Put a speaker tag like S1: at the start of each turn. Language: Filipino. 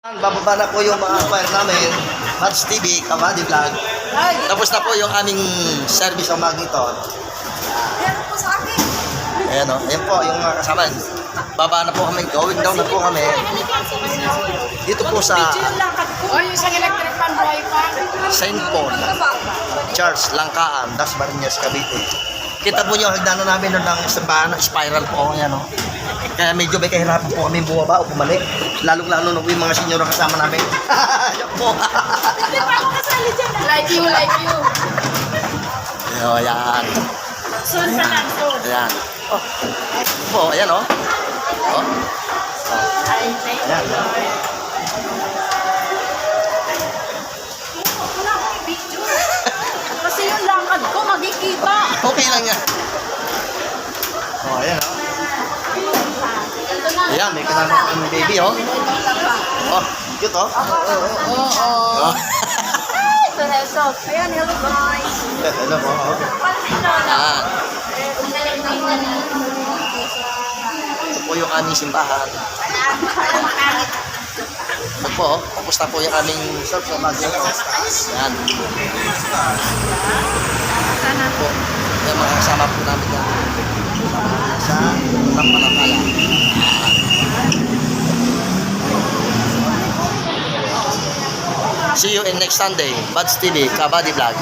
S1: Bababa na po yung mga file namin, Hats TV, Kabady Vlog. Tapos na po yung aming service ng magneton.
S2: Meron po sa akin.
S1: Ayan o, ayan po yung mga kasama. Baba na po kami, going down na po kami. Dito po sa
S2: O, yung isang electric fan, buhay pa.
S1: Saint Paul, Church, Langkaan, Dasmariñas, Cavite. Kita po nyo, hagdanan namin ng simbahan, spiral po, ayan o. Kaya medyo may kahirapan po kami bumaba o bumalik. Lalo-lalo na po yung mga senior na kasama namin. Ayan po.
S2: Hindi pa ako kasali dyan. Like you, like you.
S1: Ayan.
S2: Soon sa lang, soon.
S1: Ayan. Oh. Po, ayan o. Oh.
S2: Ay, thank
S1: Ayan.
S2: you, Lord. Wala akong video. Kasi yung lakad ko, magkikita.
S1: Okay lang yan. Oh, ayan o. Ayan, may kasama kami baby o. Oh, cute o.
S2: Oo.
S1: Oh.
S2: Ito, Jesus. Ayan, hello guys.
S1: Ano po? Ayan. Ito po yung aming simbahan. Ito po, tapos na po yung aming surf sa magneto. Ayan. Po, yung mga kasama po namin yan. Sa Tampalataya. See you in next Sunday. Bads TV, Kabady Vlog.